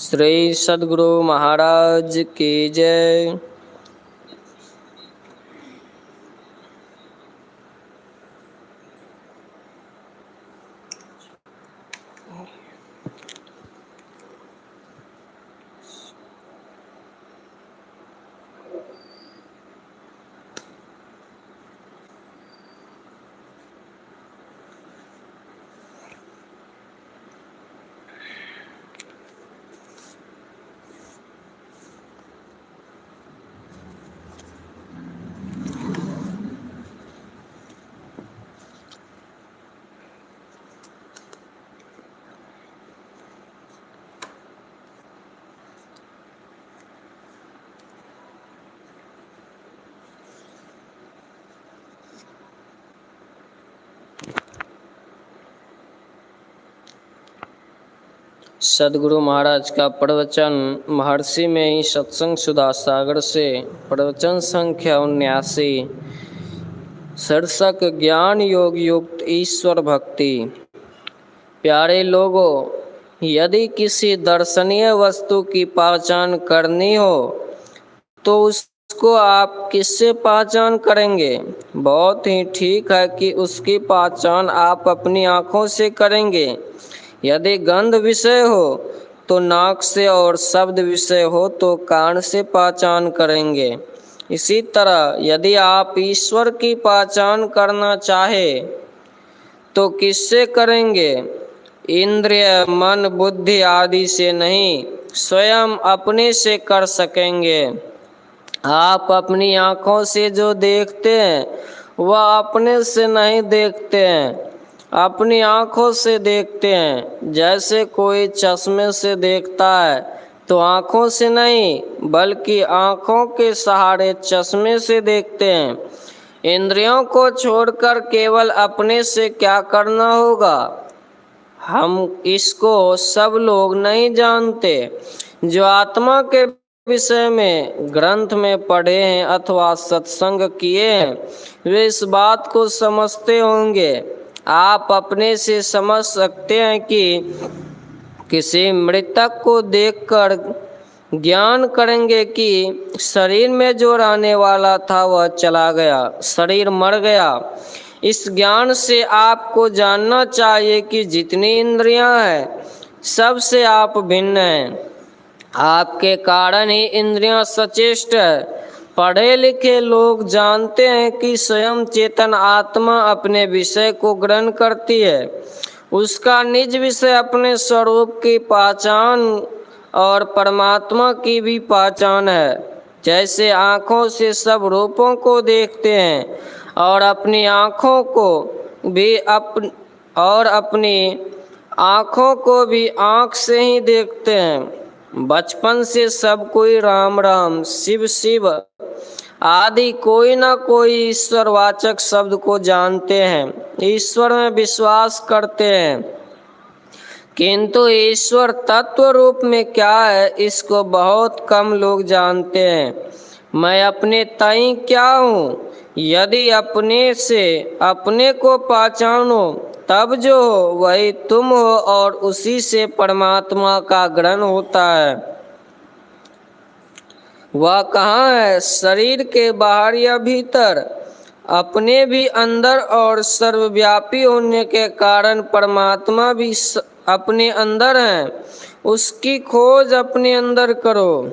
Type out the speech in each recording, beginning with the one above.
श्री सद्गुरु महाराज की जय। सद्गुरु महाराज का प्रवचन महर्षि में ही सत्संग सुधा सागर से प्रवचन संख्या 79। शीर्षक ज्ञान योग युक्त ईश्वर भक्ति। प्यारे लोगों, यदि किसी दर्शनीय वस्तु की पहचान करनी हो तो उसको आप किससे पहचान करेंगे? बहुत ही ठीक है कि उसकी पहचान आप अपनी आँखों से करेंगे। यदि गंध विषय हो तो नाक से और शब्द विषय हो तो कान से पहचान करेंगे। इसी तरह यदि आप ईश्वर की पहचान करना चाहे तो किससे करेंगे? इंद्रिय, मन, बुद्धि आदि से नहीं, स्वयं अपने से कर सकेंगे। आप अपनी आँखों से जो देखते हैं वह अपने से नहीं देखते हैं, अपनी आँखों से देखते हैं। जैसे कोई चश्मे से देखता है तो आँखों से नहीं बल्कि आँखों के सहारे चश्मे से देखते हैं। इंद्रियों को छोड़कर केवल अपने से क्या करना होगा, हम इसको सब लोग नहीं जानते। जो आत्मा के विषय में ग्रंथ में पढ़े हैं अथवा सत्संग किए हैं वे इस बात को समझते होंगे। आप अपने से समझ सकते हैं कि किसी मृतक को देखकर ज्ञान करेंगे कि शरीर में जो रहने वाला था वह चला गया, शरीर मर गया। इस ज्ञान से आपको जानना चाहिए कि जितनी इंद्रियां हैं सबसे आप भिन्न हैं। आपके कारण ही इंद्रियां सचेष्ट है। पढ़े लिखे लोग जानते हैं कि स्वयं चेतन आत्मा अपने विषय को ग्रहण करती है। उसका निज विषय अपने स्वरूप की पहचान और परमात्मा की भी पहचान है। जैसे आँखों से सब रूपों को देखते हैं और अपनी आँखों को भी आँख से ही देखते हैं। बचपन से सब कोई राम राम, शिव शिव आदि कोई ना कोई ईश्वरवाचक शब्द को जानते हैं, ईश्वर में विश्वास करते हैं, किंतु ईश्वर तत्व रूप में क्या है इसको बहुत कम लोग जानते हैं। मैं अपने ताई क्या हूँ? यदि अपने से अपने को पहचानो तब जो हो वही तुम हो और उसी से परमात्मा का ग्रहण होता है। वह कहाँ है? शरीर के बाहर या भीतर? अपने भी अंदर और सर्वव्यापी होने के कारण परमात्मा भी अपने अंदर है। उसकी खोज अपने अंदर करो।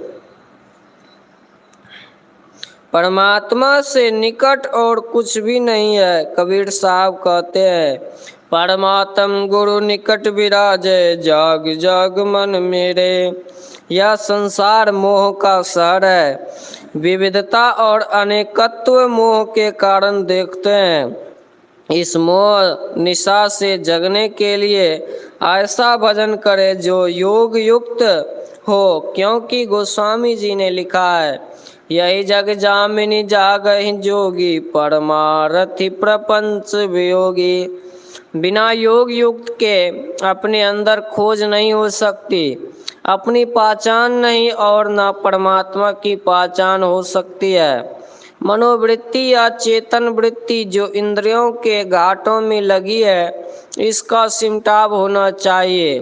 परमात्मा से निकट और कुछ भी नहीं है। कबीर साहब कहते हैं, परमात्म गुरु निकट विराजे, जाग जाग मन मेरे। यह संसार मोह का शहर है। विविधता और अनेकत्व मोह के कारण देखते हैं। इस मोह निशा से जगने के लिए ऐसा भजन करे जो योग युक्त हो, क्योंकि गोस्वामी जी ने लिखा है, यही जग जामिनी जागहि जोगी, परमारथि प्रपंच वियोगी। बिना योग युक्त के अपने अंदर खोज नहीं हो सकती, अपनी पहचान नहीं और न परमात्मा की पहचान हो सकती है। मनोवृत्ति या चेतन वृत्ति जो इंद्रियों के घाटों में लगी है इसका सिमटाव होना चाहिए।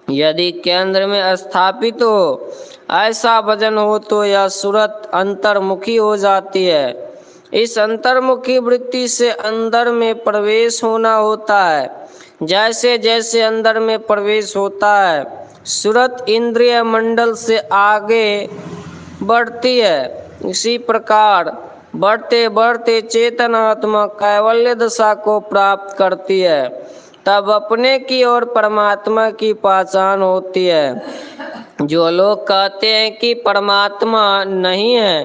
यदि केंद्र में स्थापित हो ऐसा वजन हो तो यह सूरत अंतर्मुखी हो जाती है। इस अंतर्मुखी वृत्ति से अंदर में प्रवेश होना होता है। जैसे जैसे अंदर में प्रवेश होता है सूरत इंद्रिय मंडल से आगे बढ़ती है। इसी प्रकार बढ़ते बढ़ते चेतन आत्मा कैवल्य दशा को प्राप्त करती है। तब अपने की और परमात्मा की पहचान होती है। जो लोग कहते हैं कि परमात्मा नहीं है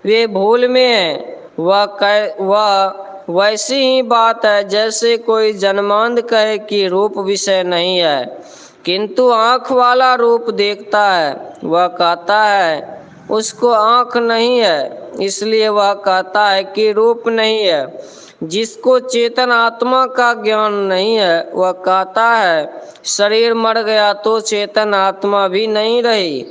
वे भूल में हैं। वह वैसी ही बात है जैसे कोई जन्मांध कहे कि रूप विषय नहीं है किंतु आँख वाला रूप देखता है। वह कहता है उसको आँख नहीं है इसलिए वह कहता है कि रूप नहीं है। जिसको चेतन आत्मा का ज्ञान नहीं है वह कहता है शरीर मर गया तो चेतन आत्मा भी नहीं रही।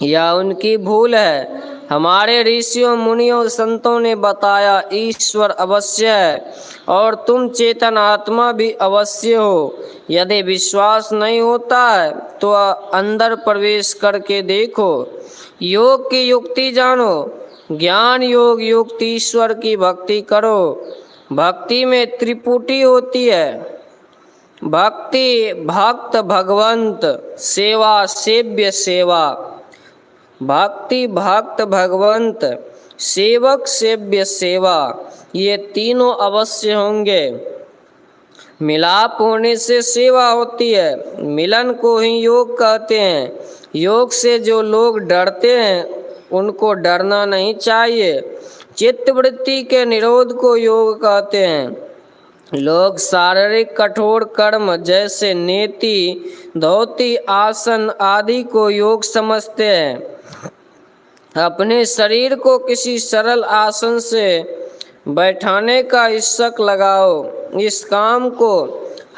यह उनकी भूल है। हमारे ऋषियों मुनियों संतों ने बताया ईश्वर अवश्य है और तुम चेतन आत्मा भी अवश्य हो। यदि विश्वास नहीं होता है तो अंदर प्रवेश करके देखो। योग की युक्ति जानो। ज्ञान योग युक्त ईश्वर की भक्ति करो। भक्ति में त्रिपुटी होती है। भक्ति भक्त भगवंत सेवा सेव्य सेवा। भक्ति भक्त भगवंत सेवक सेव्य सेवा ये तीनों अवश्य होंगे। मिलाप होने से सेवा होती है। मिलन को ही योग कहते हैं। योग से जो लोग डरते हैं उनको डरना नहीं चाहिए। चित्तवृत्ति के निरोध को योग कहते हैं। लोग शारीरिक कठोर कर्म जैसे नेति धोती आसन आदि को योग समझते हैं। अपने शरीर को किसी सरल आसन से बैठाने का इच्छक लगाओ। इस काम को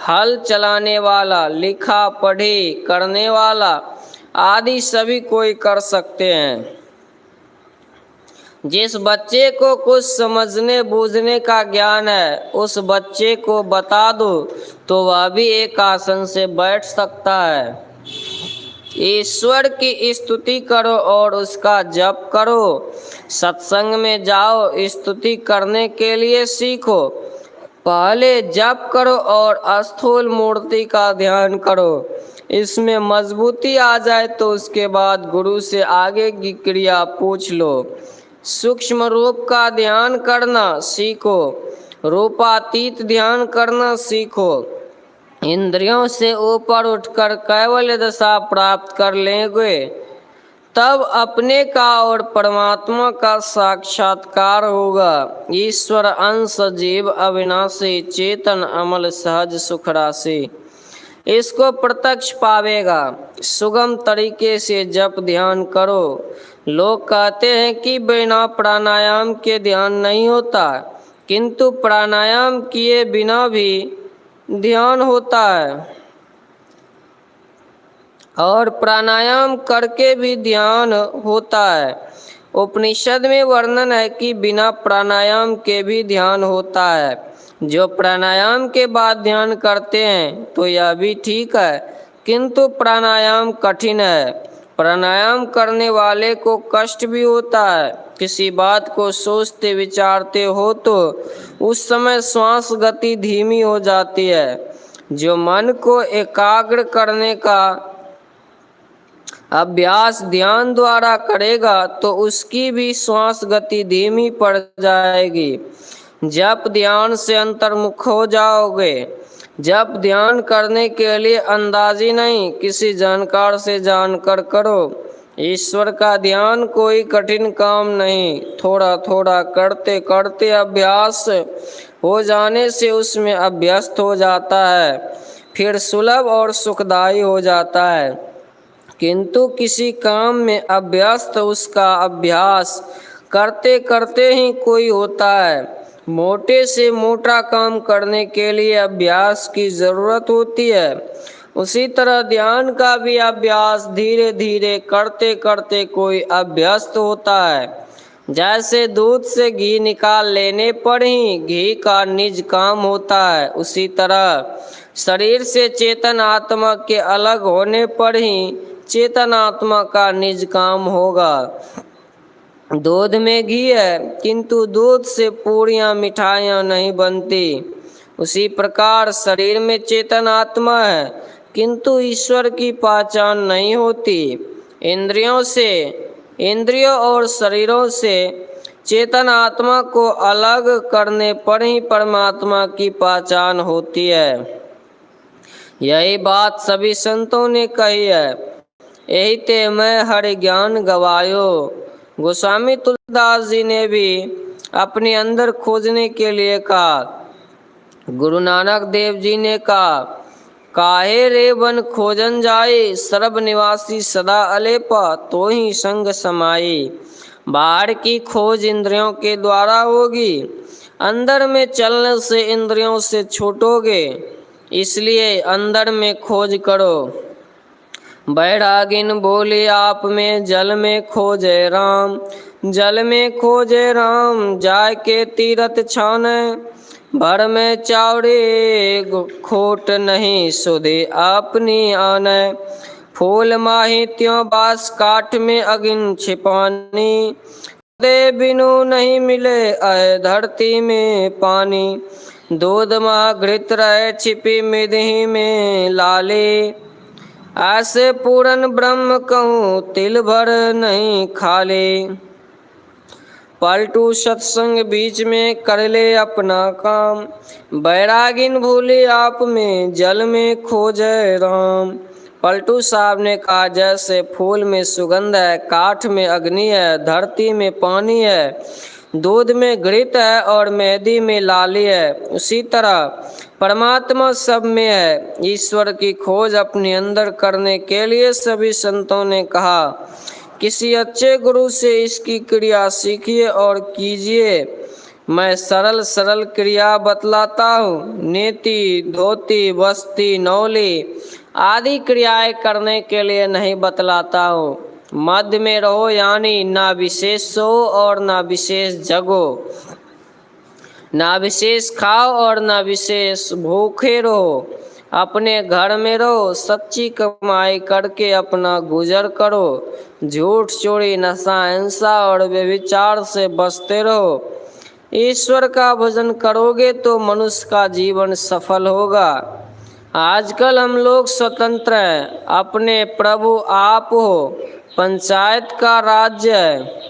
हल चलाने वाला लिखा पढ़ी करने वाला आदि सभी कोई कर सकते हैं। जिस बच्चे को कुछ समझने बूझने का ज्ञान है उस बच्चे को बता दो तो वह भी एक आसन से बैठ सकता है। ईश्वर की स्तुति करो और उसका जप करो। सत्संग में जाओ स्तुति करने के लिए सीखो। पहले जप करो और स्थूल मूर्ति का ध्यान करो। इसमें मजबूती आ जाए तो उसके बाद गुरु से आगे की क्रिया पूछ लो। सूक्ष्म रूप का ध्यान करना सीखो। रूपातीत ध्यान करना सीखो। इंद्रियों से ऊपर उठकर कैवल्य दशा प्राप्त कर लेंगे तब अपने का और परमात्मा का साक्षात्कार होगा। ईश्वर अंश जीव अविनाशी चेतन अमल सहज सुख राशि इसको प्रत्यक्ष पावेगा। सुगम तरीके से जप ध्यान करो। लोग कहते हैं कि बिना प्राणायाम के ध्यान नहीं होता किंतु प्राणायाम किए बिना भी ध्यान होता है और प्राणायाम करके भी ध्यान होता है। उपनिषद में वर्णन है कि बिना प्राणायाम के भी ध्यान होता है। जो प्राणायाम के बाद ध्यान करते हैं तो यह भी ठीक है किंतु प्राणायाम कठिन है। प्राणायाम करने वाले को कष्ट भी होता है। किसी बात को सोचते विचारते हो तो उस समय श्वास गति धीमी हो जाती है। जो मन को एकाग्र करने का अभ्यास ध्यान द्वारा करेगा तो उसकी भी श्वास गति धीमी पड़ जाएगी। जब ध्यान से अंतर्मुख हो जाओगे। जब ध्यान करने के लिए अंदाजी नहीं किसी जानकार से जानकर करो। ईश्वर का ध्यान कोई कठिन काम नहीं। थोड़ा थोड़ा करते करते अभ्यास हो जाने से उसमें अभ्यस्त हो जाता है फिर सुलभ और सुखदायी हो जाता है। किंतु किसी काम में अभ्यस्त उसका अभ्यास करते करते ही कोई होता है। मोटे से मोटा काम करने के लिए अभ्यास की ज़रूरत होती है। उसी तरह ध्यान का भी अभ्यास धीरे धीरे करते करते कोई अभ्यस्त होता है। जैसे दूध से घी निकाल लेने पर ही घी का निज काम होता है उसी तरह शरीर से चेतन आत्मा के अलग होने पर ही चेतन आत्मा का निज काम होगा। दूध में घी है, किंतु दूध से पूरियां मिठाइयां नहीं बनती। उसी प्रकार शरीर में चेतन आत्मा है, किंतु ईश्वर की पहचान नहीं होती। इंद्रियों और शरीरों से चेतन आत्मा को अलग करने पर ही परमात्मा की पहचान होती है। यही बात सभी संतों ने कही है। यही ते मैं हरि ज्ञान गवायो। गोस्वामी तुलसीदास जी ने भी अपने अंदर खोजने के लिए कहा। गुरु नानक देव जी ने कहा, काहे रे बन खोजन जाए, सर्ब निवासी सदा अलेपा, तो ही संग समाई। बाहर की खोज इंद्रियों के द्वारा होगी, अंदर में चलने से इंद्रियों से छूटोगे, इसलिए अंदर में खोज करो। बैरागिन बोले आप में जल में खोजे राम, जल में खोजे राम, जाय के तीरथ छाने, भर में चावड़े खोट नहीं सुधे अपनी आने। फूल माही त्यों बास काठ में अगिन छिपानी, दे बिनु नहीं मिले अय धरती में पानी। दूध माँ घृत रहे छिपी मिधि में लाले, ऐसे पूरन ब्रह्म कहूँ तिल भर नहीं खाले। पलटू सत्संग बीच में कर ले अपना काम, बैरागिन भूले आप में जल में खोजे राम। पलटू साहब ने कहा, जैसे फूल में सुगंध है, काठ में अग्नि है, धरती में पानी है, दूध में घृत है और मेहंदी में लाली है, उसी तरह परमात्मा सब में है। ईश्वर की खोज अपने अंदर करने के लिए सभी संतों ने कहा, किसी अच्छे गुरु से इसकी क्रिया सीखिए और कीजिए। मैं सरल सरल क्रिया बतलाता हूँ। नेति, धोती, बस्ती, नौली आदि क्रियाएं करने के लिए नहीं बतलाता हूँ। मध्य में रहो, यानी ना विशेष सो और ना विशेष जगो, ना विशेष खाओ और ना विशेष भूखे रहो। अपने घर में रहो, सच्ची कमाई करके अपना गुजर करो। झूठ, चोरी, नशा, हिंसा और व्यभिचार से बचते रहो। ईश्वर का भजन करोगे तो मनुष्य का जीवन सफल होगा। आजकल हम लोग स्वतंत्र हैं, अपने प्रभु आप हो। पंचायत का राज्य है,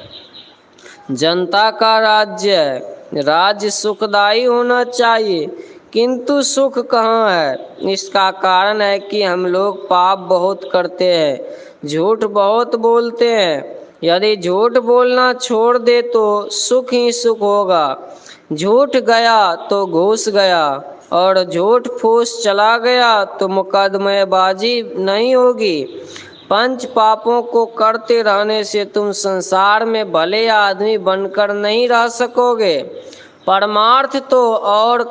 जनता का राज्य है। राज्य सुखदायी होना चाहिए, किंतु सुख कहाँ है? इसका कारण है कि हम लोग पाप बहुत करते हैं, झूठ बहुत बोलते हैं। यदि झूठ बोलना छोड़ दे तो सुख ही सुख होगा। झूठ गया तो घूस गया, और झूठ फूस चला गया तो मुकदमेबाजी नहीं होगी। पंच पापों को करते रहने से तुम संसार में भले आदमी बनकर नहीं रह सकोगे। परमार्थ तो और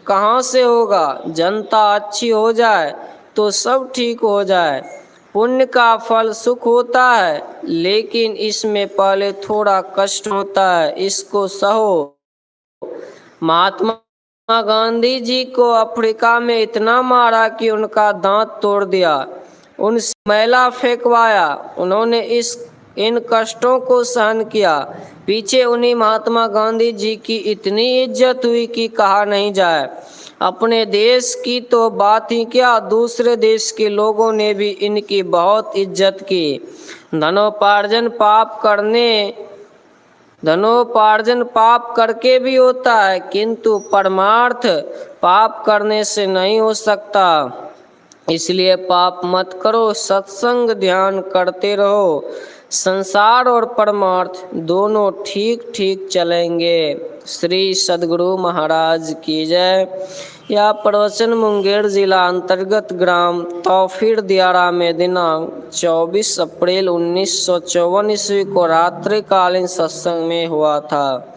कहाँ से होगा? जनता अच्छी हो जाए तो सब ठीक हो जाए। पुण्य का फल सुख होता है, लेकिन इसमें पहले थोड़ा कष्ट होता है, इसको सहो। महात्मा गांधी जी को अफ्रीका में इतना मारा कि उनका दांत तोड़ दिया, उनसे मैला फेंकवाया। उन्होंने इन कष्टों को सहन किया। पीछे उन्हीं महात्मा गांधी जी की इतनी इज्जत हुई कि कहा नहीं जाए। अपने देश की तो बात ही क्या, दूसरे देश के लोगों ने भी इनकी बहुत इज्जत की। धनोपार्जन पाप करके भी होता है, किंतु परमार्थ पाप करने से नहीं हो सकता। इसलिए पाप मत करो, सत्संग ध्यान करते रहो। संसार और परमार्थ दोनों ठीक ठीक चलेंगे। श्री सद्गुरु महाराज की जय। यह प्रवचन मुंगेर जिला अंतर्गत ग्राम तौफीर दियारा में दिनांक 24 अप्रैल 1954 ईस्वी को रात्रिकालीन सत्संग में हुआ था।